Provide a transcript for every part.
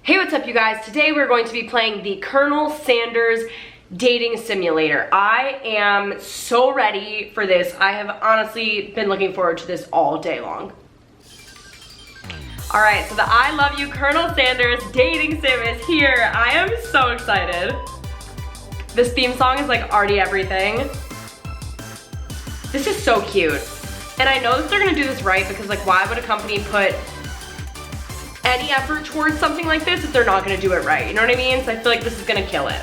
Hey, what's up you guys? Today we're going to be playing the Colonel Sanders dating simulator. I am so ready for this. I have honestly been looking forward to this all day long. All right, so the I Love You Colonel Sanders dating sim is here. I am so excited. This theme song is like already everything. This is so cute. And I know that they're gonna do this right because like why would a company put any effort towards something like this if they're not gonna do it right? You know what I mean? So I feel like this is gonna kill it.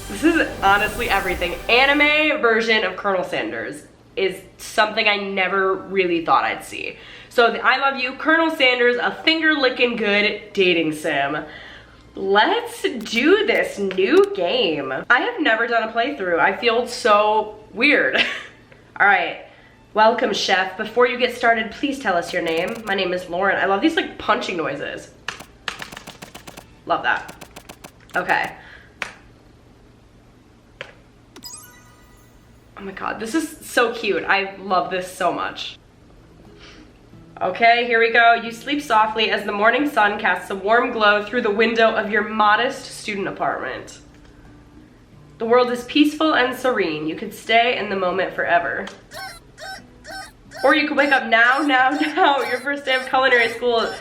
This is honestly everything. Anime version of Colonel Sanders is something I never really thought I'd see. So the I Love You Colonel Sanders, a finger licking good dating sim. Let's do this new game. I have never done a playthrough. I feel so weird. All right. Welcome, chef. Before you get started, please tell us your name. My name is Lauren. I love these like punching noises. Love that. Okay. Oh my God, this is so cute. I love this so much. Okay, here we go. You sleep softly as the morning sun casts a warm glow through the window of your modest student apartment. The world is peaceful and serene. You could stay in the moment forever. Or you could wake up now. Your first day of culinary school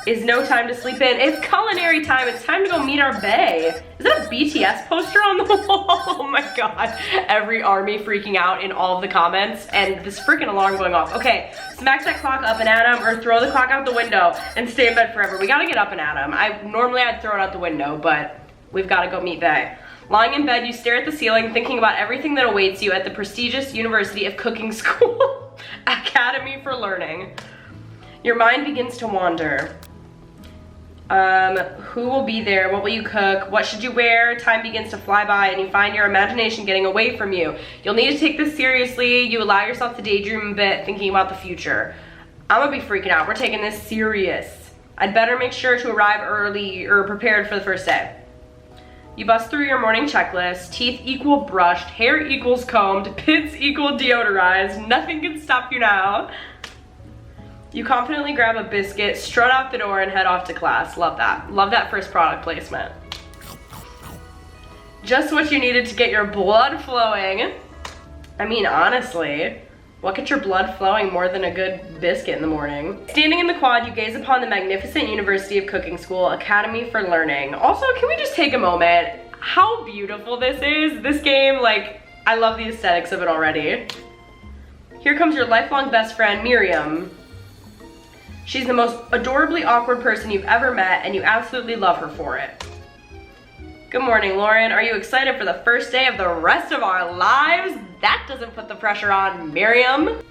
is no time to sleep in. It's culinary time. It's time to go meet our bae. Is that a BTS poster on the wall? Oh my God. Every army freaking out in all of the comments and this freaking alarm going off. Okay, smack that clock up and at him or throw the clock out the window and stay in bed forever. We gotta get up and at him. Normally I'd throw it out the window, but we've gotta go meet bae. Lying in bed, you stare at the ceiling thinking about everything that awaits you at the prestigious University of Cooking School. Academy for Learning. Your mind begins to wander. Who will be there? What will you cook? What should you wear? Time begins to fly by and you find your imagination getting away from you. You'll need to take this seriously. You allow yourself to daydream a bit, thinking about the future. I'm gonna be freaking out. We're taking this serious. I'd better make sure to arrive early or prepared for the first day. You bust through your morning checklist. Teeth equal brushed, hair equals combed, pits equal deodorized. Nothing can stop you now. You confidently grab a biscuit, strut out the door, and head off to class. Love that. Love that first product placement. Just what you needed to get your blood flowing. I mean, honestly, what gets your blood flowing more than a good biscuit in the morning? Standing in the quad, you gaze upon the magnificent University of Cooking School, Academy for Learning. Also, can we just take a moment? How beautiful this is. This game, like, I love the aesthetics of it already. Here comes your lifelong best friend, Miriam. She's the most adorably awkward person you've ever met, and you absolutely love her for it. Good morning, Lauren. Are you excited for the first day of the rest of our lives? That doesn't put the pressure on, Miriam.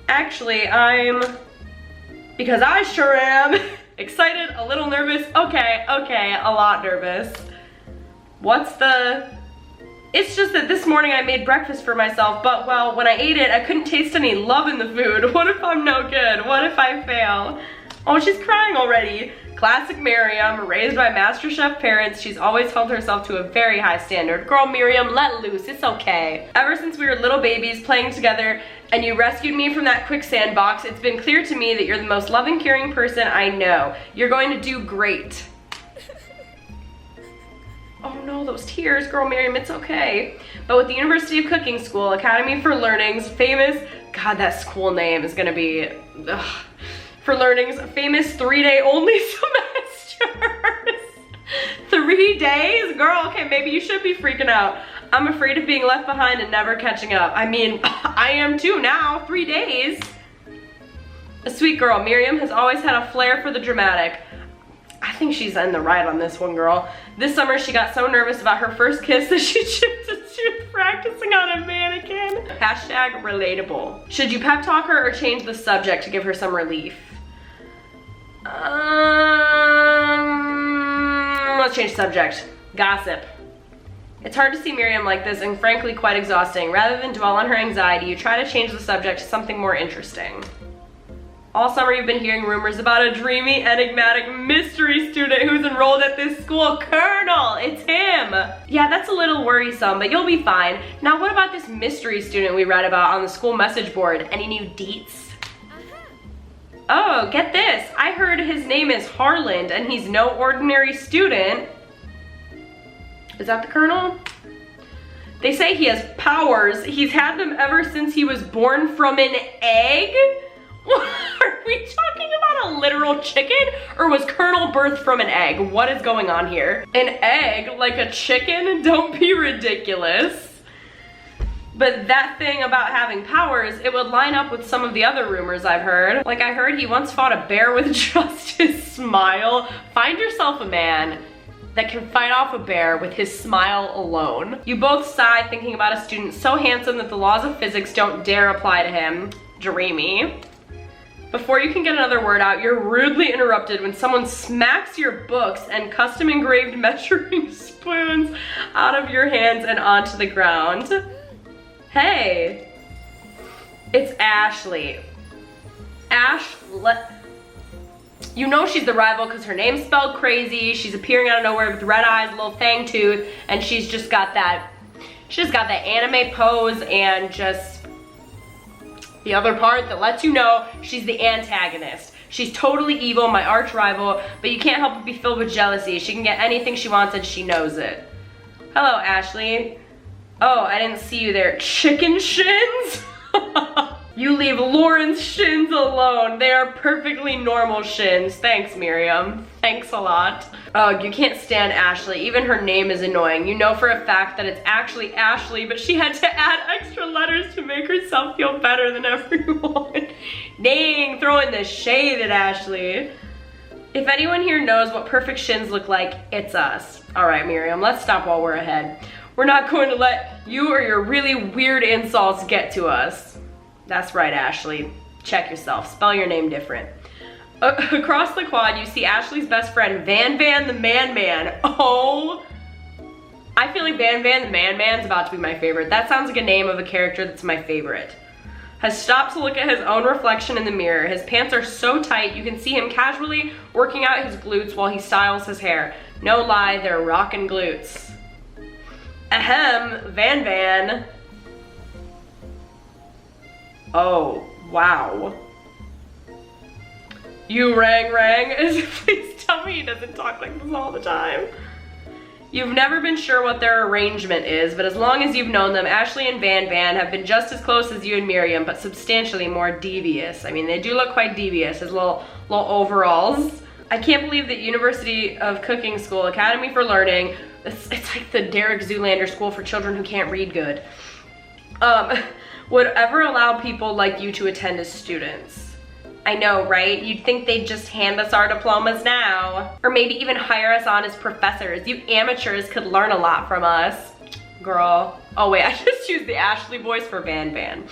Actually, because I sure am. Excited, a little nervous. Okay, a lot nervous. It's just that this morning I made breakfast for myself, but well, when I ate it, I couldn't taste any love in the food. What if I'm no good? What if I fail? Oh, she's crying already. Classic Miriam, raised by MasterChef parents, she's always held herself to a very high standard. Girl, Miriam, let loose, it's okay. Ever since we were little babies playing together and you rescued me from that quicksand box, it's been clear to me that you're the most loving, caring person I know. You're going to do great. Oh no, those tears, girl, Miriam, it's okay. But with the University of Cooking School, Academy for Learning's famous, God, that school name is gonna be, for Learning's famous 3-day only semesters. 3 days? Girl, okay, maybe you should be freaking out. I'm afraid of being left behind and never catching up. I mean, I am too now, 3 days. A sweet girl, Miriam has always had a flair for the dramatic. I think she's in the right on this one, girl. This summer, she got so nervous about her first kiss that she shifted to practicing on a mannequin. Hashtag relatable. Should you pep talk her or change the subject to give her some relief? Let's change subject. Gossip. It's hard to see Miriam like this and frankly quite exhausting. Rather than dwell on her anxiety, you try to change the subject to something more interesting. All summer you've been hearing rumors about a dreamy, enigmatic mystery student who's enrolled at this school. Colonel, it's him. Yeah, that's a little worrisome, but you'll be fine. Now what about this mystery student we read about on the school message board? Any new deets? Oh, get this. I heard his name is Harland and he's no ordinary student. Is that the colonel? They say he has powers. He's had them ever since he was born from an egg? Are we talking about a literal chicken? Or was Colonel birthed from an egg? What is going on here? An egg, like a chicken? Don't be ridiculous. But that thing about having powers, it would line up with some of the other rumors I've heard. Like I heard he once fought a bear with just his smile. Find yourself a man that can fight off a bear with his smile alone. You both sigh thinking about a student so handsome that the laws of physics don't dare apply to him. Dreamy. Before you can get another word out, you're rudely interrupted when someone smacks your books and custom engraved measuring spoons out of your hands and onto the ground. Hey, it's Ashley. You know she's the rival because her name's spelled crazy. She's appearing out of nowhere with red eyes, a little fang tooth, and she's just got that anime pose and just the other part that lets you know she's the antagonist. She's totally evil, my arch rival, but you can't help but be filled with jealousy. She can get anything she wants and she knows it. Hello, Ashley. Oh, I didn't see you there. Chicken shins? You leave Lauren's shins alone. They are perfectly normal shins. Thanks, Miriam. Thanks a lot. Oh, you can't stand Ashley. Even her name is annoying. You know for a fact that it's actually Ashley, but she had to add extra letters to make herself feel better than everyone. Dang, throwing the shade at Ashley. If anyone here knows what perfect shins look like, it's us. All right, Miriam, let's stop while we're ahead. We're not going to let you or your really weird insults get to us. That's right, Ashley. Check yourself. Spell your name different. Across the quad, you see Ashley's best friend, Van Van the Man Man. Oh, I feel like Van Van the Man Man's about to be my favorite. That sounds like a name of a character that's my favorite. Has stopped to look at his own reflection in the mirror. His pants are so tight, you can see him casually working out his glutes while he styles his hair. No lie, they're rockin' glutes. Ahem, Van Van. Oh, wow. You rang. Please tell me he doesn't talk like this all the time. You've never been sure what their arrangement is, but as long as you've known them, Ashley and Van Van have been just as close as you and Miriam, but substantially more devious. I mean, they do look quite devious as little overalls. I can't believe that University of Cooking School, Academy for Learning, it's like the Derek Zoolander School for Children Who Can't Read Good, would ever allow people like you to attend as students. I know, right? You'd think they'd just hand us our diplomas now. Or maybe even hire us on as professors. You amateurs could learn a lot from us. Girl. Oh wait, I just used the Ashley voice for Van Van.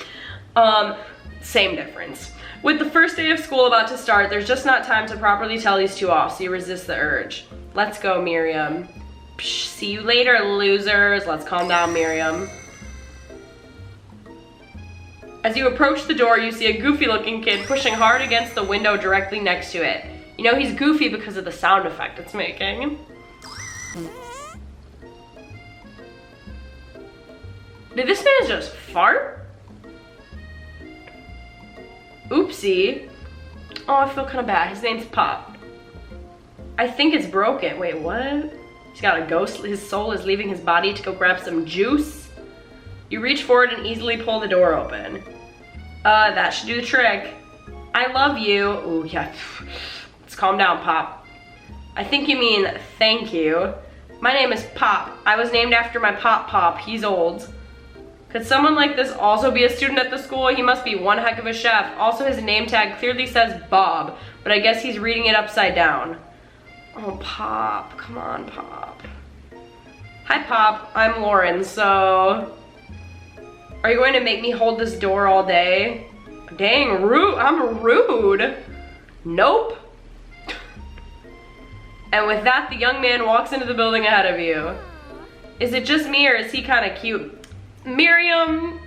Same difference. With the first day of school about to start, there's just not time to properly tell these two off, so you resist the urge. Let's go, Miriam. Psh, see you later, losers. Let's calm down, Miriam. As you approach the door, you see a goofy-looking kid pushing hard against the window directly next to it. You know he's goofy because of the sound effect it's making. Did this man just fart? Oopsie. Oh, I feel kind of bad. His name's Pop. I think it's broken. Wait, what? He's got a ghost. His soul is leaving his body to go grab some juice. You reach forward and easily pull the door open. That should do the trick. I love you. Ooh, yeah. Let's calm down, Pop. I think you mean thank you. My name is Pop. I was named after my Pop. He's old. Could someone like this also be a student at the school? He must be one heck of a chef. Also, his name tag clearly says Bob, but I guess he's reading it upside down. Oh, Pop. Come on, Pop. Hi, Pop. I'm Lauren, so... Are you going to make me hold this door all day? Dang, rude. I'm rude. Nope. And with that, the young man walks into the building ahead of you. Is it just me or is he kind of cute? Miriam,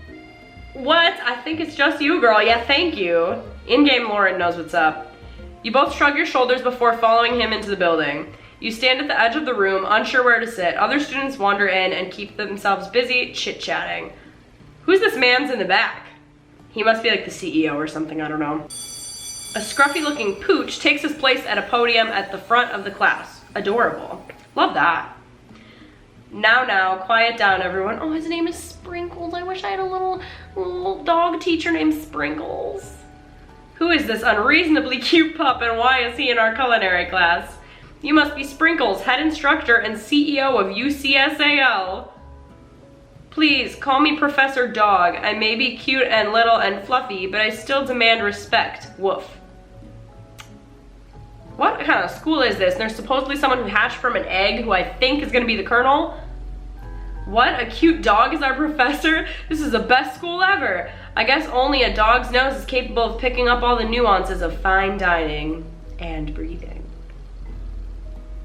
what? I think it's just you, girl. Yeah, thank you. In-game Lauren knows what's up. You both shrug your shoulders before following him into the building. You stand at the edge of the room, unsure where to sit. Other students wander in and keep themselves busy chit-chatting. Who's this man's in the back? He must be like the CEO or something, I don't know. A scruffy looking pooch takes his place at a podium at the front of the class. Adorable. Love that. Now, quiet down everyone. Oh, his name is Sprinkles. I wish I had a little dog teacher named Sprinkles. Who is this unreasonably cute pup and why is he in our culinary class? You must be Sprinkles, head instructor and CEO of UCSAL. Please, call me Professor Dog. I may be cute and little and fluffy, but I still demand respect. Woof. What kind of school is this? There's supposedly someone who hatched from an egg who I think is gonna be the colonel. What? A cute dog is our professor? This is the best school ever. I guess only a dog's nose is capable of picking up all the nuances of fine dining and breathing.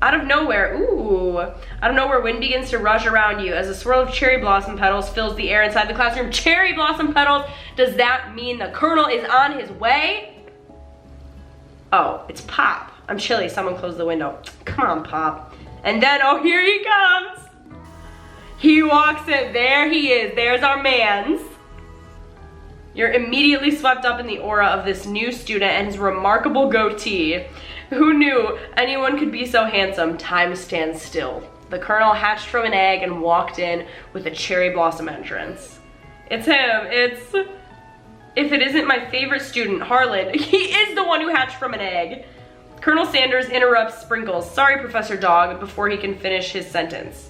Out of nowhere, wind begins to rush around you as a swirl of cherry blossom petals fills the air inside the classroom. Cherry blossom petals? Does that mean the colonel is on his way? Oh, it's Pop. I'm chilly, someone close the window. Come on, Pop. And then, oh, here he comes. He walks in, there he is, there's our mans. You're immediately swept up in the aura of this new student and his remarkable goatee. Who knew anyone could be so handsome? Time stands still. The colonel hatched from an egg and walked in with a cherry blossom entrance. It's him, if it isn't my favorite student, Harlan, he is the one who hatched from an egg. Colonel Sanders interrupts Sprinkles, sorry Professor Dog, before he can finish his sentence.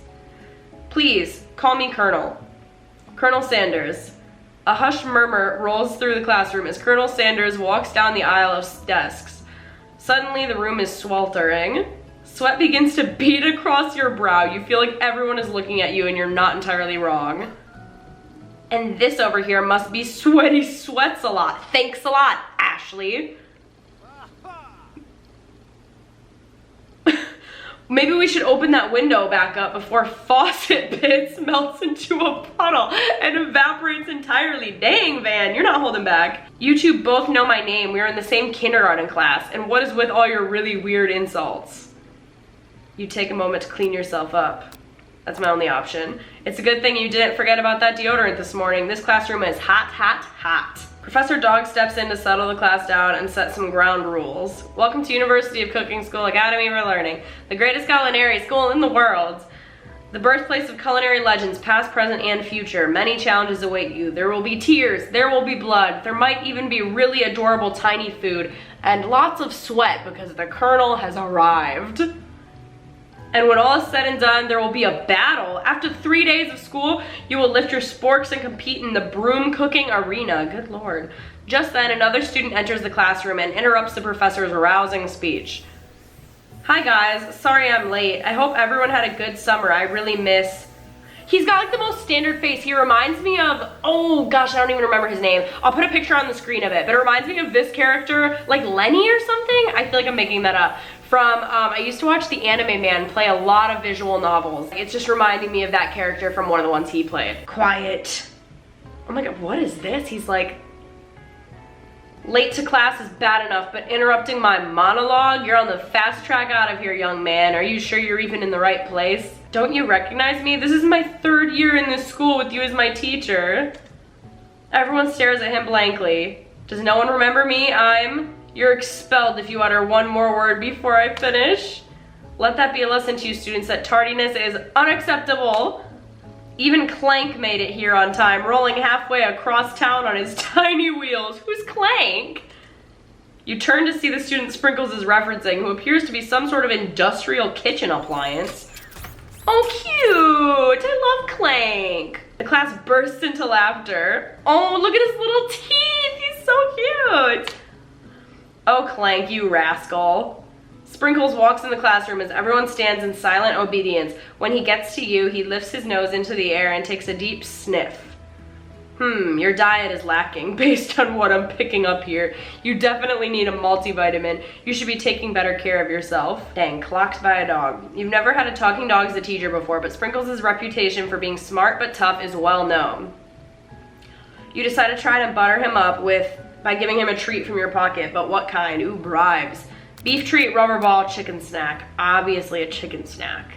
Please, call me Colonel. Colonel Sanders. A hushed murmur rolls through the classroom as Colonel Sanders walks down the aisle of desks. Suddenly the room is sweltering. Sweat begins to bead across your brow. You feel like everyone is looking at you and you're not entirely wrong. And this over here must be Sweaty Sweats a lot. Thanks a lot, Ashley. Maybe we should open that window back up before faucet bits melts into a puddle and evaporates entirely. Dang, Van, you're not holding back. You two both know my name. We are in the same kindergarten class. And what is with all your really weird insults? You take a moment to clean yourself up. That's my only option. It's a good thing you didn't forget about that deodorant this morning. This classroom is hot, hot, hot. Professor Dog steps in to settle the class down and set some ground rules. Welcome to University of Cooking School Academy for Learning, the greatest culinary school in the world. The birthplace of culinary legends, past, present, and future. Many challenges await you. There will be tears, there will be blood, there might even be really adorable tiny food, and lots of sweat because the colonel has arrived. And when all is said and done, there will be a battle. After 3 days of school, you will lift your sporks and compete in the broom cooking arena. Good Lord. Just then, another student enters the classroom and interrupts the professor's rousing speech. Hi guys, sorry I'm late. I hope everyone had a good summer. I really miss... He's got like the most standard face. He reminds me of, oh gosh, I don't even remember his name. I'll put a picture on the screen of it, but it reminds me of this character, like Lenny or something. I feel like I'm making that up. From, I used to watch The Anime Man play a lot of visual novels. It's just reminding me of that character from one of the ones he played. Quiet. Oh my god, what is this? He's like, late to class is bad enough, but interrupting my monologue? You're on the fast track out of here, young man. Are you sure you're even in the right place? Don't you recognize me? This is my 3rd year in this school with you as my teacher. Everyone stares at him blankly. Does no one remember me? You're expelled if you utter one more word before I finish. Let that be a lesson to you students that tardiness is unacceptable. Even Clank made it here on time, rolling halfway across town on his tiny wheels. Who's Clank? You turn to see the student Sprinkles is referencing, who appears to be some sort of industrial kitchen appliance. Oh, cute! I love Clank. The class bursts into laughter. Oh, look at his little teeth. He's so cute. Oh, Clank, you rascal. Sprinkles walks in the classroom as everyone stands in silent obedience. When he gets to you, he lifts his nose into the air and takes a deep sniff. Your diet is lacking based on what I'm picking up here. You definitely need a multivitamin. You should be taking better care of yourself. Dang, clocked by a dog. You've never had a talking dog as a teacher before, but Sprinkles' reputation for being smart but tough is well known. You decide to try to butter him up by giving him a treat from your pocket, but what kind? Ooh, bribes. Beef treat, rubber ball, chicken snack. Obviously a chicken snack.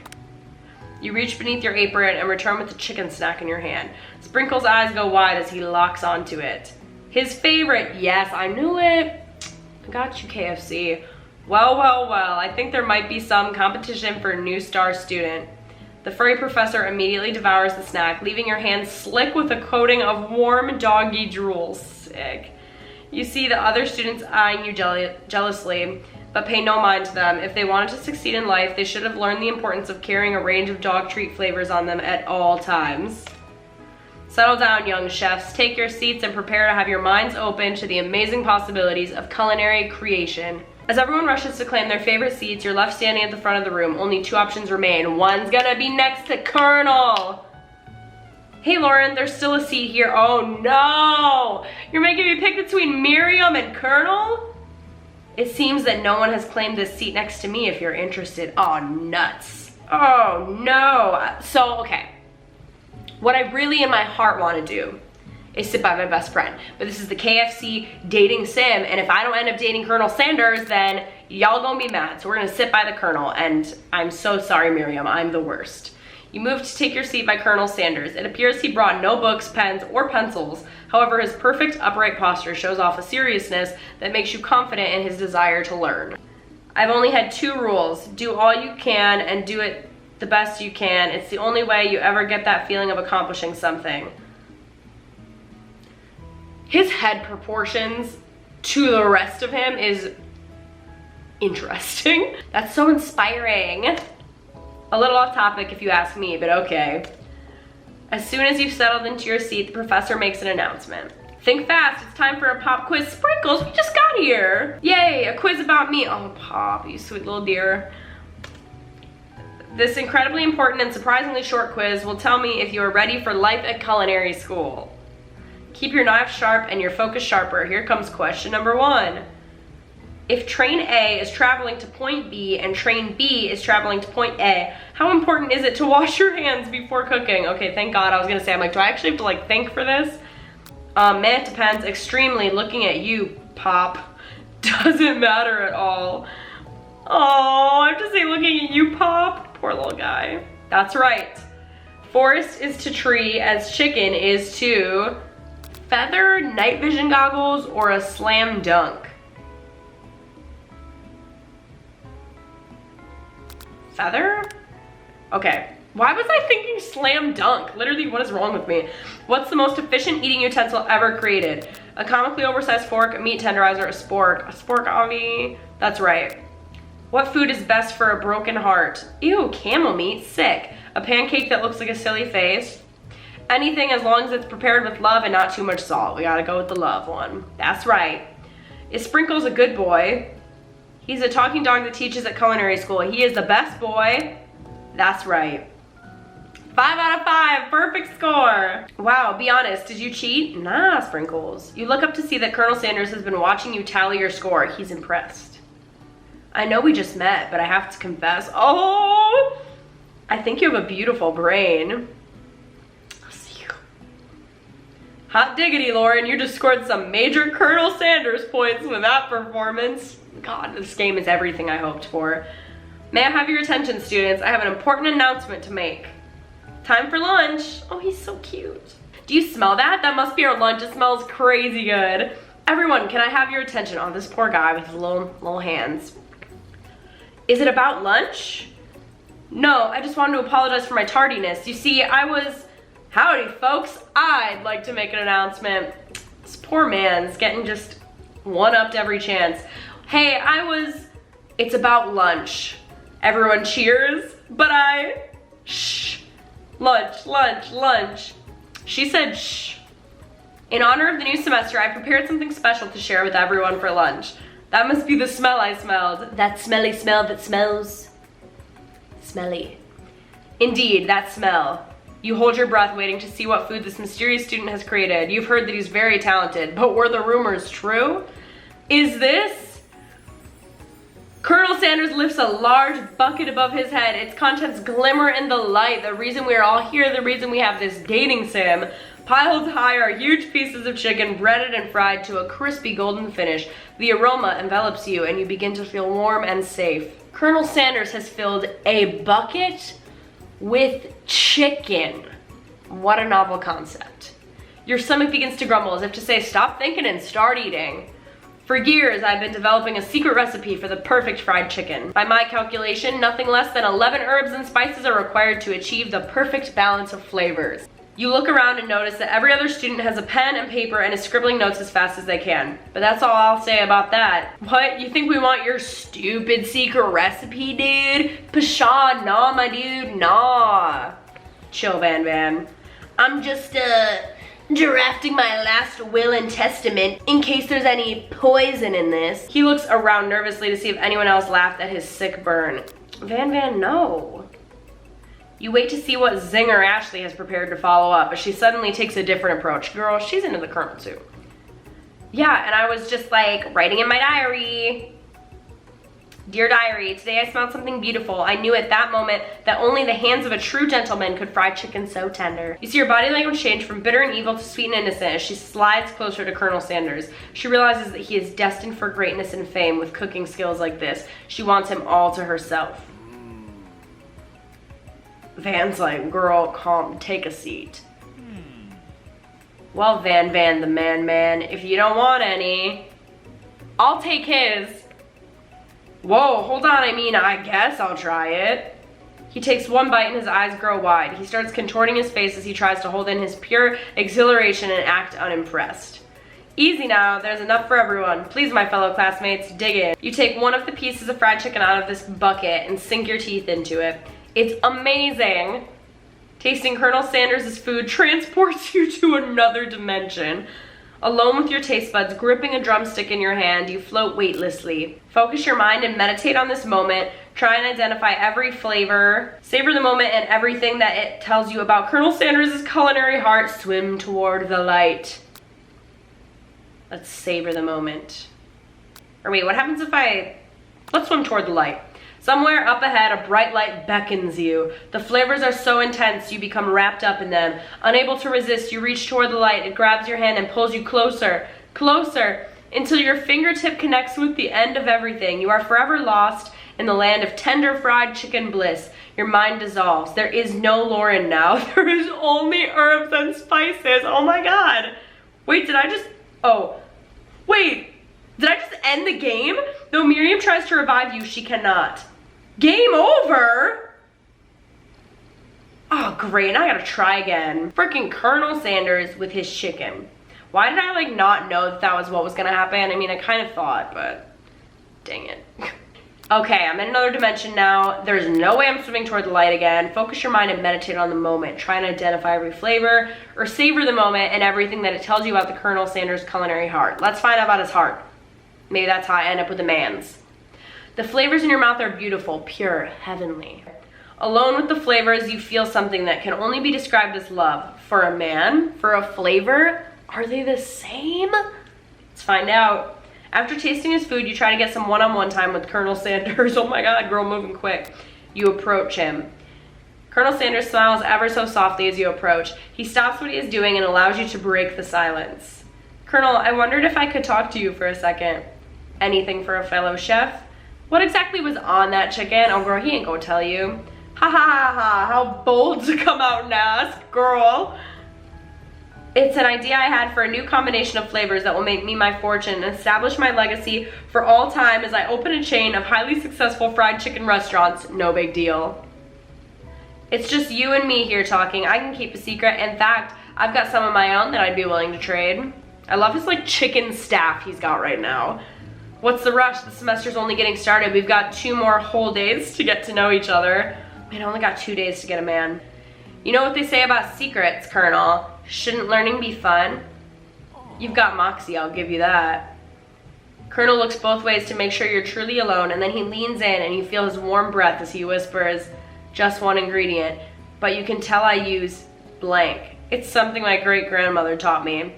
You reach beneath your apron and return with the chicken snack in your hand. Sprinkles' eyes go wide as he locks onto it. His favorite, yes, I knew it. I got you, KFC. Well, well, well, I think there might be some competition for new star student. The furry professor immediately devours the snack, leaving your hands slick with a coating of warm doggy drool. Sick. You see the other students eyeing you jealously, but pay no mind to them. If they wanted to succeed in life, they should have learned the importance of carrying a range of dog treat flavors on them at all times. Settle down, young chefs. Take your seats and prepare to have your minds open to the amazing possibilities of culinary creation. As everyone rushes to claim their favorite seats, you're left standing at the front of the room. Only two options remain. One's gonna be next to Colonel. Hey, Lauren, there's still a seat here. Oh no! You're making me pick between Miriam and Colonel? It seems that no one has claimed this seat next to me if you're interested. Oh, nuts. Oh no. So, okay. What I really in my heart want to do is sit by my best friend. But this is the KFC dating sim, and if I don't end up dating Colonel Sanders, then y'all gonna be mad. So we're gonna sit by the Colonel, and I'm so sorry, Miriam, I'm the worst. You move to take your seat by Colonel Sanders. It appears he brought no books, pens, or pencils. However, his perfect upright posture shows off a seriousness that makes you confident in his desire to learn. I've only had two rules. Do all you can and do it the best you can. It's the only way you ever get that feeling of accomplishing something. His head proportions to the rest of him is interesting. That's so inspiring. A little off topic if you ask me, but okay. As soon as you've settled into your seat, the professor makes an announcement. Think fast, it's time for a pop quiz. Sprinkles, we just got here. Yay, a quiz about me. Oh, Pop, you sweet little dear. This incredibly important and surprisingly short quiz will tell me if you are ready for life at culinary school. Keep your knife sharp and your focus sharper. Here comes question number 1. If train A is traveling to point B and train B is traveling to point A, how important is it to wash your hands before cooking? Okay, thank God. I was gonna say, I'm like, do I actually have to like think for this? Man, it depends. Extremely. Looking at you, Pop. Doesn't matter at all. Oh, I have to say looking at you, Pop. Poor little guy. That's right. Forest is to tree as chicken is to feather, night vision goggles, or a slam dunk. Feather? Okay. Why was I thinking slam dunk? Literally, what is wrong with me? What's the most efficient eating utensil ever created? A comically oversized fork, a meat tenderizer, a spork. A spork, Avi. That's right. What food is best for a broken heart? Ew, camel meat, sick. A pancake that looks like a silly face. Anything as long as it's prepared with love and not too much salt. We gotta go with the love one. That's right. Is Sprinkles a good boy? He's a talking dog that teaches at culinary school. He is the best boy. That's right. 5 out of 5, perfect score. Wow, be honest, did you cheat? Nah, Sprinkles. You look up to see that Colonel Sanders has been watching you tally your score. He's impressed. I know we just met, but I have to confess. Oh, I think you have a beautiful brain. I'll see you. Hot diggity, Lauren, you just scored some major Colonel Sanders points with that performance. God, this game is everything I hoped for. May I have your attention, students? I have an important announcement to make. Time for lunch. Oh, he's so cute. Do you smell that? That must be our lunch. It smells crazy good. Everyone, can I have your attention? Oh, this poor guy with his little hands. Is it about lunch? No, I just wanted to apologize for my tardiness. You see, howdy folks, I'd like to make an announcement. This poor man's getting just one-upped every chance. Hey, it's about lunch. Everyone cheers, but shh. Lunch, lunch, lunch. She said shh. In honor of the new semester, I prepared something special to share with everyone for lunch. That must be the smell I smelled. That smelly smell that smells smelly. Indeed, that smell. You hold your breath waiting to see what food this mysterious student has created. You've heard that he's very talented, but were the rumors true? Is this? Colonel Sanders lifts a large bucket above his head. Its contents glimmer in the light. The reason we are all here, the reason we have this dating sim. Piled high are huge pieces of chicken, breaded and fried to a crispy golden finish. The aroma envelops you and you begin to feel warm and safe. Colonel Sanders has filled a bucket with chicken. What a novel concept. Your stomach begins to grumble as if to say, stop thinking and start eating. For years, I've been developing a secret recipe for the perfect fried chicken. By my calculation, nothing less than 11 herbs and spices are required to achieve the perfect balance of flavors. You look around and notice that every other student has a pen and paper and is scribbling notes as fast as they can. But that's all I'll say about that. What? You think we want your stupid secret recipe, dude? Pshaw, nah, my dude, nah. Chill, Van Van. I'm just, drafting my last will and testament in case there's any poison in this. He looks around nervously to see if anyone else laughed at his sick burn. Van Van, no. You wait to see what zinger Ashley has prepared to follow up, but she suddenly takes a different approach. Girl, she's into the Colonel too. Yeah, and I was just like writing in my diary. Dear diary, today I smelled something beautiful. I knew at that moment that only the hands of a true gentleman could fry chicken so tender. You see her body language change from bitter and evil to sweet and innocent as she slides closer to Colonel Sanders. She realizes that he is destined for greatness and fame with cooking skills like this. She wants him all to herself. Van's like, girl, calm, take a seat. Well, Van Van, the man, if you don't want any, I'll take his. Whoa, hold on, I guess I'll try it. He takes one bite and his eyes grow wide. He starts contorting his face as he tries to hold in his pure exhilaration and act unimpressed. Easy now, there's enough for everyone. Please, my fellow classmates, dig in. You take one of the pieces of fried chicken out of this bucket and sink your teeth into it. It's amazing. Tasting Colonel Sanders' food transports you to another dimension. Alone with your taste buds, gripping a drumstick in your hand, you float weightlessly. Focus your mind and meditate on this moment. Try and identify every flavor. Savor the moment and everything that it tells you about Colonel Sanders' culinary heart. Swim toward the light. Let's savor the moment. Or wait, what happens if let's swim toward the light. Somewhere up ahead, a bright light beckons you. The flavors are so intense, you become wrapped up in them. Unable to resist, you reach toward the light. It grabs your hand and pulls you closer, closer, until your fingertip connects with the end of everything. You are forever lost in the land of tender fried chicken bliss. Your mind dissolves. There is no Lauren now. There is only herbs and spices. Oh my God. Wait, did I just end the game? Though Miriam tries to revive you, she cannot. Game over? Oh, great, now I gotta try again. Freaking Colonel Sanders with his chicken. Why did I not know that was what was gonna happen? I kind of thought, but dang it. Okay, I'm in another dimension now. There's no way I'm swimming toward the light again. Focus your mind and meditate on the moment. Try and identify every flavor or savor the moment and everything that it tells you about the Colonel Sanders culinary heart. Let's find out about his heart. Maybe that's how I end up with a man's. The flavors in your mouth are beautiful, pure, heavenly. Alone with the flavors, you feel something that can only be described as love. For a man, for a flavor, are they the same? Let's find out. After tasting his food, you try to get some one-on-one time with Colonel Sanders. Oh my God, girl, moving quick. You approach him. Colonel Sanders smiles ever so softly as you approach. He stops what he is doing and allows you to break the silence. Colonel, I wondered if I could talk to you for a second. Anything for a fellow chef? What exactly was on that chicken? Oh girl, he ain't gonna tell you. Ha ha ha ha, how bold to come out and ask, girl. It's an idea I had for a new combination of flavors that will make me my fortune and establish my legacy for all time as I open a chain of highly successful fried chicken restaurants. No big deal. It's just you and me here talking. I can keep a secret. In fact, I've got some of my own that I'd be willing to trade. I love his chicken staff he's got right now. What's the rush? The semester's only getting started. We've got 2 more whole days to get to know each other. Man, I only got 2 days to get a man. You know what they say about secrets, Colonel? Shouldn't learning be fun? You've got moxie, I'll give you that. Colonel looks both ways to make sure you're truly alone, and then he leans in and you feel his warm breath as he whispers, just one ingredient, but you can tell I use blank. It's something my great-grandmother taught me.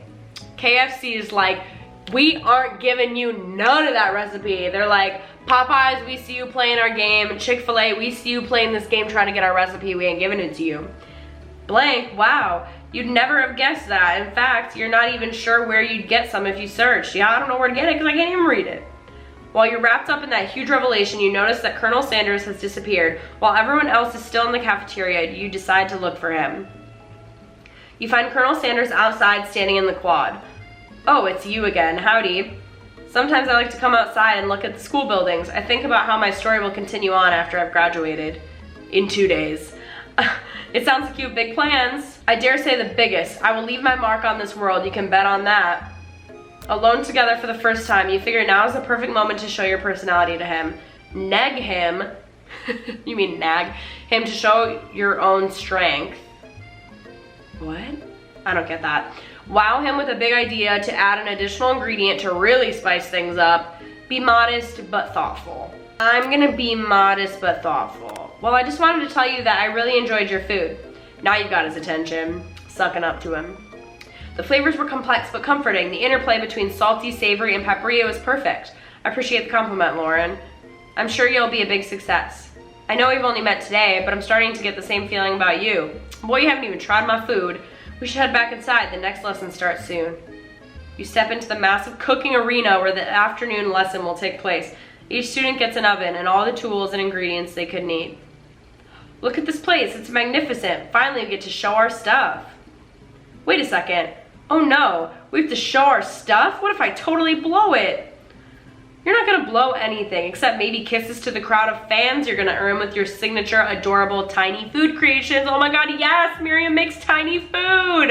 KFC is like, we aren't giving you none of that recipe. They're like, Popeyes, we see you playing our game. Chick-fil-A, we see you playing this game trying to get our recipe. We ain't giving it to you. Blank, wow. You'd never have guessed that. In fact, you're not even sure where you'd get some if you searched. Yeah, I don't know where to get it because I can't even read it. While you're wrapped up in that huge revelation, you notice that Colonel Sanders has disappeared. While everyone else is still in the cafeteria, you decide to look for him. You find Colonel Sanders outside standing in the quad. Oh, it's you again. Howdy. Sometimes I like to come outside and look at the school buildings. I think about how my story will continue on after I've graduated in 2 days. It sounds like you have big plans. I dare say the biggest. I will leave my mark on this world, you can bet on that. Alone together for the first time, you figure now is the perfect moment to show your personality to him. Nag him, you mean nag, him to show your own strength. What? I don't get that. Wow him with a big idea to add an additional ingredient to really spice things up. Be modest but thoughtful. I'm gonna be modest but thoughtful. Well, I just wanted to tell you that I really enjoyed your food. Now you've got his attention, sucking up to him. The flavors were complex but comforting. The interplay between salty, savory, and peppery was perfect. I appreciate the compliment, Lauren. I'm sure you'll be a big success. I know we've only met today, but I'm starting to get the same feeling about you. Boy, you haven't even tried my food. We should head back inside. The next lesson starts soon. You step into the massive cooking arena where the afternoon lesson will take place. Each student gets an oven and all the tools and ingredients they could need. Look at this place, it's magnificent. Finally, we get to show our stuff. Wait a second. Oh no, we have to show our stuff? What if I totally blow it? You're not gonna blow anything, except maybe kisses to the crowd of fans you're gonna earn with your signature adorable tiny food creations. Oh my god, yes, Miriam makes tiny food.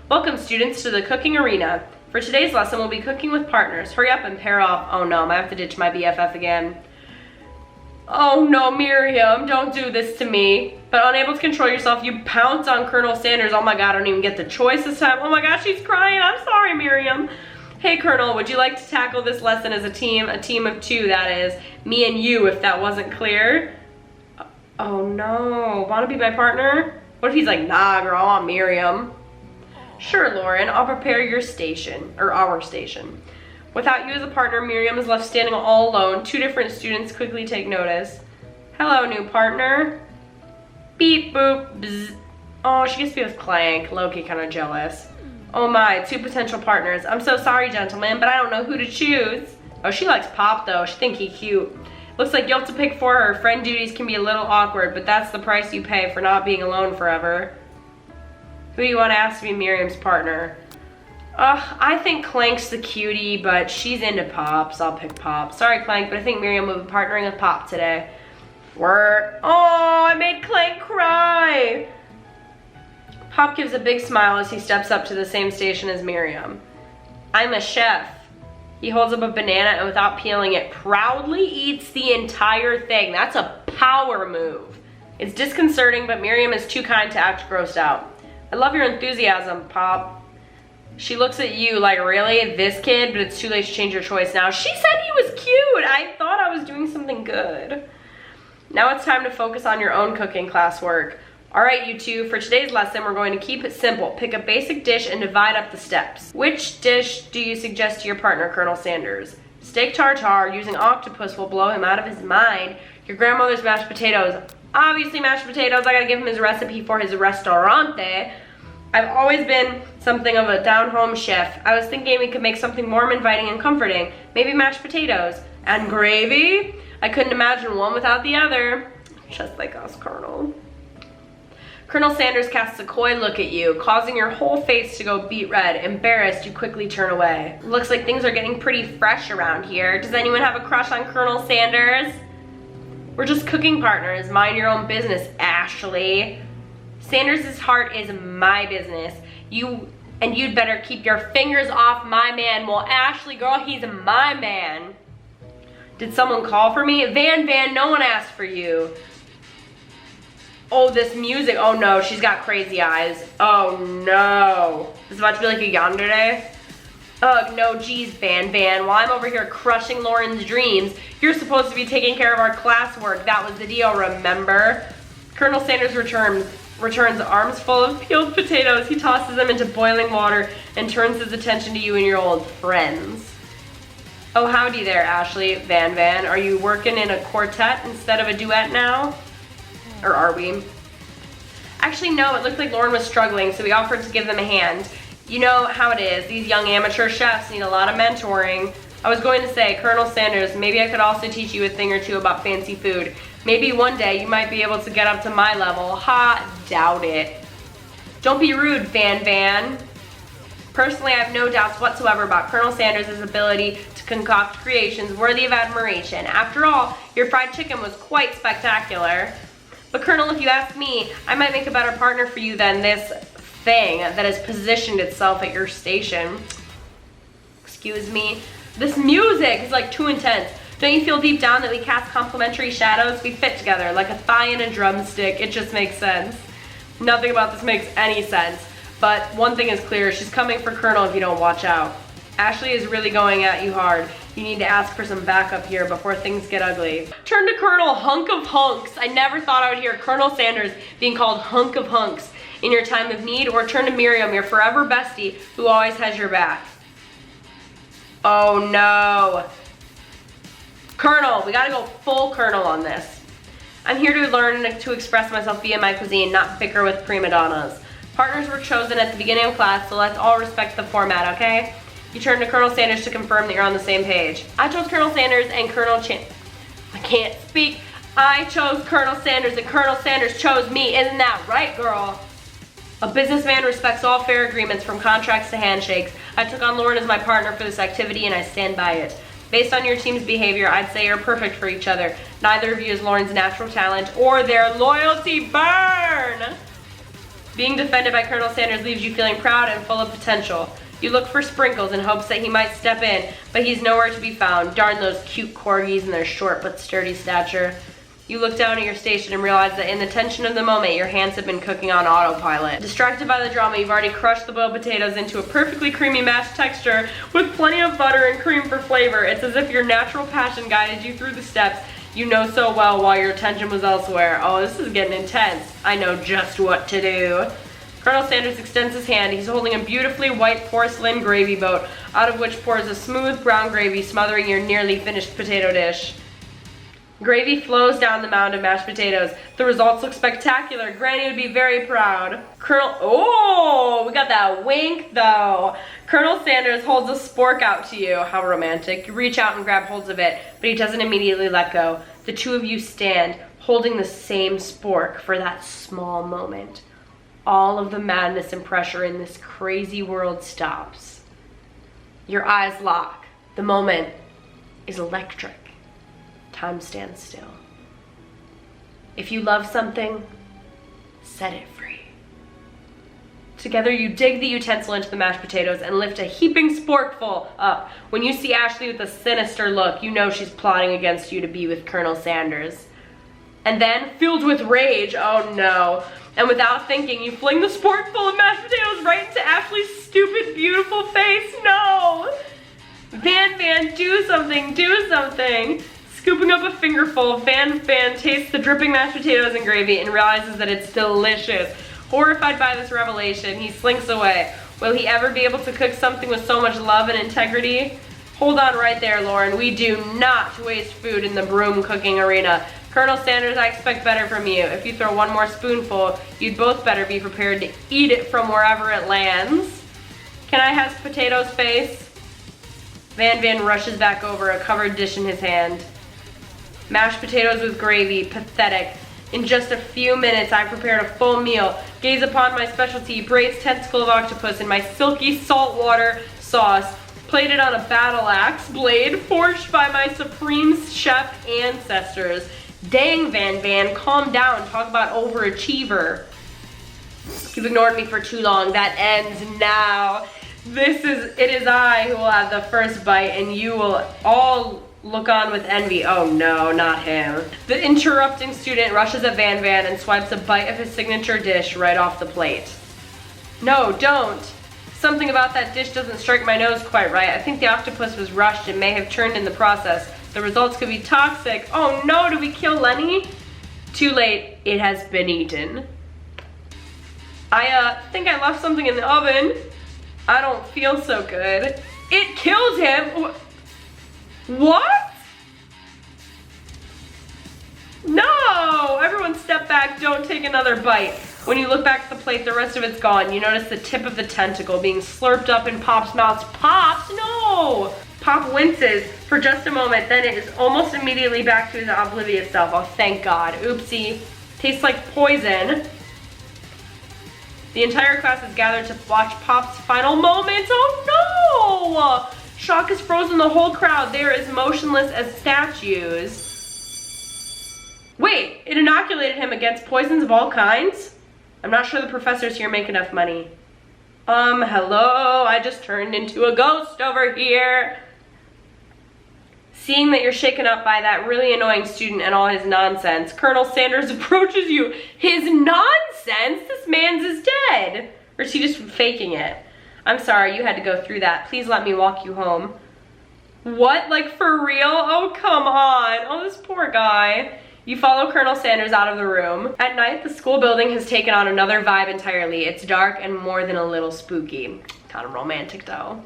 Welcome students to the cooking arena. For today's lesson, we'll be cooking with partners. Hurry up and pair off. Oh no, I might have to ditch my BFF again. Oh no, Miriam, don't do this to me. But unable to control yourself, you pounce on Colonel Sanders. Oh my god, I don't even get the choice this time. Oh my gosh, she's crying. I'm sorry, Miriam. Hey Colonel, would you like to tackle this lesson as a team of 2, that is, me and you, if that wasn't clear? Oh no, wanna be my partner? What if he's like, nah girl, I want Miriam. Sure, Lauren, I'll prepare your station, or our station. Without you as a partner, Miriam is left standing all alone. 2 different students quickly take notice. Hello, new partner. Beep, boop, bzz. Oh, she gets to be with Clank. Loki kind of jealous. Oh my, 2 potential partners. I'm so sorry, gentlemen, but I don't know who to choose. Oh, she likes Pop, though. She thinks he's cute. Looks like you'll have to pick for her. Friend duties can be a little awkward, but that's the price you pay for not being alone forever. Who do you want to ask to be Miriam's partner? I think Clank's the cutie, but she's into Pop, so I'll pick Pop. Sorry, Clank, but I think Miriam will be partnering with Pop today. Word. Oh, I made Clank cry. Pop gives a big smile as he steps up to the same station as Miriam. I'm a chef. He holds up a banana and without peeling it, proudly eats the entire thing. That's a power move. It's disconcerting, but Miriam is too kind to act grossed out. I love your enthusiasm, Pop. She looks at you like, really? This kid? But it's too late to change your choice now. She said he was cute. I thought I was doing something good. Now it's time to focus on your own cooking classwork. All right, you 2, for today's lesson, we're going to keep it simple. Pick a basic dish and divide up the steps. Which dish do you suggest to your partner, Colonel Sanders? Steak tartare using octopus will blow him out of his mind. Your grandmother's mashed potatoes. Obviously mashed potatoes. I gotta give him his recipe for his restaurante. I've always been something of a down-home chef. I was thinking we could make something warm, inviting, and comforting. Maybe mashed potatoes. And gravy? I couldn't imagine one without the other. Just like us, Colonel. Colonel Sanders casts a coy look at you, causing your whole face to go beet red. Embarrassed, you quickly turn away. Looks like things are getting pretty fresh around here. Does anyone have a crush on Colonel Sanders? We're just cooking partners. Mind your own business, Ashley. Sanders' heart is my business. You'd better keep your fingers off my man. Well, Ashley, girl, he's my man. Did someone call for me? Van, no one asked for you. Oh, this music. Oh no, she's got crazy eyes. Oh no. This is about to be like a yandere. Ugh, no, geez, Van. While I'm over here crushing Lauren's dreams, you're supposed to be taking care of our classwork. That was the deal, remember? Colonel Sanders returns arms full of peeled potatoes. He tosses them into boiling water and turns his attention to you and your old friends. Oh, howdy there, Ashley. Van. Are you working in a quartet instead of a duet now? Or are we? Actually, no, it looked like Lauren was struggling, so we offered to give them a hand. You know how it is. These young amateur chefs need a lot of mentoring. I was going to say, Colonel Sanders, maybe I could also teach you a thing or 2 about fancy food. Maybe one day you might be able to get up to my level. Ha, doubt it. Don't be rude, Van. Personally, I have no doubts whatsoever about Colonel Sanders' ability to concoct creations worthy of admiration. After all, your fried chicken was quite spectacular. But Colonel, if you ask me, I might make a better partner for you than this thing that has positioned itself at your station. Excuse me. This music is like too intense. Don't you feel deep down that we cast complementary shadows? We fit together like a thigh and a drumstick. It just makes sense. Nothing about this makes any sense. But one thing is clear, she's coming for Colonel if you don't watch out. Ashley is really going at you hard. You need to ask for some backup here before things get ugly. Turn to Colonel Hunk of Hunks. I never thought I would hear Colonel Sanders being called Hunk of Hunks in your time of need, or turn to Miriam, your forever bestie, who always has your back. Oh no. Colonel, we gotta go full Colonel on this. I'm here to learn to express myself via my cuisine, not bicker with prima donnas. Partners were chosen at the beginning of class, so let's all respect the format, okay? You turn to Colonel Sanders to confirm that you're on the same page. I chose Colonel Sanders and I can't speak. I chose Colonel Sanders and Colonel Sanders chose me. Isn't that right, girl? A businessman respects all fair agreements from contracts to handshakes. I took on Lauren as my partner for this activity and I stand by it. Based on your team's behavior, I'd say you're perfect for each other. Neither of you is Lauren's natural talent or their loyalty. Burn! Being defended by Colonel Sanders leaves you feeling proud and full of potential. You look for Sprinkles in hopes that he might step in, but he's nowhere to be found. Darn those cute corgis and their short but sturdy stature. You look down at your station and realize that in the tension of the moment, your hands have been cooking on autopilot. Distracted by the drama, you've already crushed the boiled potatoes into a perfectly creamy mashed texture with plenty of butter and cream for flavor. It's as if your natural passion guided you through the steps you know so well while your attention was elsewhere. Oh, this is getting intense. I know just what to do. Colonel Sanders extends his hand. He's holding a beautifully white porcelain gravy boat, out of which pours a smooth brown gravy smothering your nearly finished potato dish. Gravy flows down the mound of mashed potatoes. The results look spectacular. Granny would be very proud. Oh, we got that wink though. Colonel Sanders holds a spork out to you. How romantic. You reach out and grab holds of it, but he doesn't immediately let go. The two of you stand, holding the same spork for that small moment. All of the madness and pressure in this crazy world stops. Your eyes lock. The moment is electric. Time stands still. If you love something, set it free. Together you dig the utensil into the mashed potatoes and lift a heaping sporkful up. When you see Ashley with a sinister look, you know she's plotting against you to be with Colonel Sanders. And then, filled with rage, oh no, and without thinking, you fling the sporkful of mashed potatoes right into Ashley's stupid, beautiful face. No! Van, do something, do something. Scooping up a fingerful, Van tastes the dripping mashed potatoes and gravy and realizes that it's delicious. Horrified by this revelation, he slinks away. Will he ever be able to cook something with so much love and integrity? Hold on right there, Lauren. We do not waste food in the broom cooking arena. Colonel Sanders, I expect better from you. If you throw one more spoonful, you'd both better be prepared to eat it from wherever it lands. Can I have potatoes face? Van rushes back over, a covered dish in his hand. Mashed potatoes with gravy, pathetic. In just a few minutes, I prepared a full meal. Gaze upon my specialty, braised tentacle of octopus in my silky saltwater sauce, plated on a battle axe blade forged by my supreme chef ancestors. Dang, Van, calm down. Talk about overachiever. You've ignored me for too long. That ends now. It is I who will have the first bite, and you will all look on with envy. Oh no, not him. The interrupting student rushes at Van and swipes a bite of his signature dish right off the plate. No, don't. Something about that dish doesn't strike my nose quite right. I think the octopus was rushed and may have churned in the process. The results could be toxic. Oh no, did we kill Lenny? Too late, it has been eaten. I think I left something in the oven. I don't feel so good. It killed him. What? No! Everyone step back, don't take another bite. When you look back at the plate, the rest of it's gone. You notice the tip of the tentacle being slurped up in Pop's mouth. Pops, no! Pop winces for just a moment, then it is almost immediately back to his oblivious self. Oh, thank God. Oopsie. Tastes like poison. The entire class is gathered to watch Pop's final moments. Oh no! Shock has frozen the whole crowd. They are as motionless as statues. Wait, it inoculated him against poisons of all kinds? I'm not sure the professors here make enough money. Hello, I just turned into a ghost over here. Seeing that you're shaken up by that really annoying student and all his nonsense, Colonel Sanders approaches you. His nonsense? This man's is dead. Or is he just faking it? I'm sorry you had to go through that. Please let me walk you home. What? Like for real? Oh, come on. Oh, this poor guy. You follow Colonel Sanders out of the room. At night, the school building has taken on another vibe entirely. It's dark and more than a little spooky. Kind of romantic though.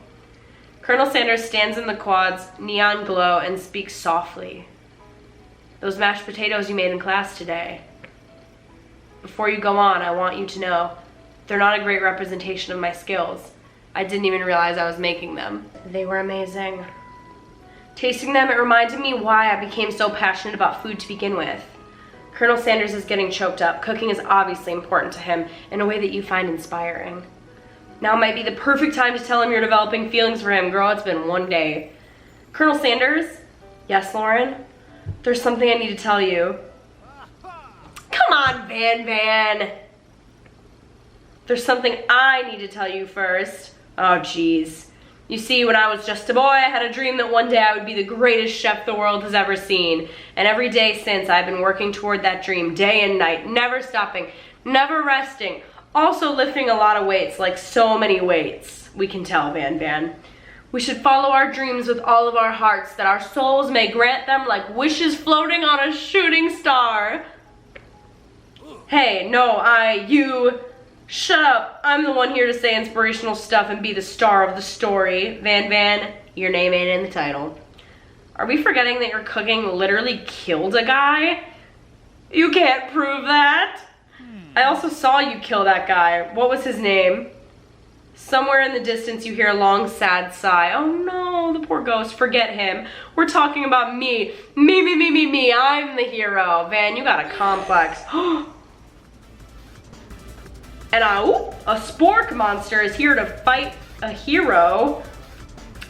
Colonel Sanders stands in the quad's neon glow and speaks softly. Those mashed potatoes you made in class today. Before you go on, I want you to know they're not a great representation of my skills. I didn't even realize I was making them. They were amazing. Tasting them, it reminded me why I became so passionate about food to begin with. Colonel Sanders is getting choked up. Cooking is obviously important to him in a way that you find inspiring. Now might be the perfect time to tell him you're developing feelings for him. Girl, it's been one day. Colonel Sanders? Yes, Lauren? There's something I need to tell you. Come on, Van. There's something I need to tell you first. Oh, geez. You see, when I was just a boy, I had a dream that one day I would be the greatest chef the world has ever seen. And every day since, I've been working toward that dream day and night, never stopping, never resting. Also lifting a lot of weights, like so many weights. We can tell, Van. We should follow our dreams with all of our hearts, that our souls may grant them like wishes floating on a shooting star. Hey, no, you... Shut up. I'm the one here to say inspirational stuff and be the star of the story. Van, your name ain't in the title. Are we forgetting that your cooking literally killed a guy? You can't prove that. I also saw you kill that guy. What was his name? Somewhere in the distance you hear a long, sad sigh. Oh no, the poor ghost. Forget him. We're talking about me. Me. I'm the hero. Van, you got a complex. And a spork monster is here to fight a hero.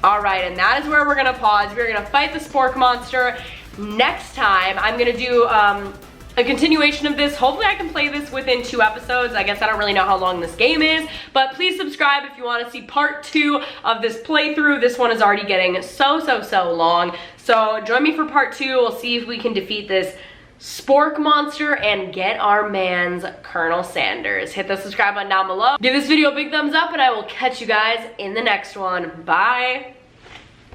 All right, and that is where we're gonna pause. We're gonna fight the spork monster next time. I'm gonna do a continuation of this. Hopefully I can play this within 2 episodes. I guess I don't really know how long this game is, but please subscribe if you wanna see part 2 of this playthrough. This one is already getting so long. So join me for part 2. We'll see if we can defeat this spork monster and get our man's Colonel Sanders. Hit the subscribe button down below. Give this video a big thumbs up and I will catch you guys in the next one. Bye.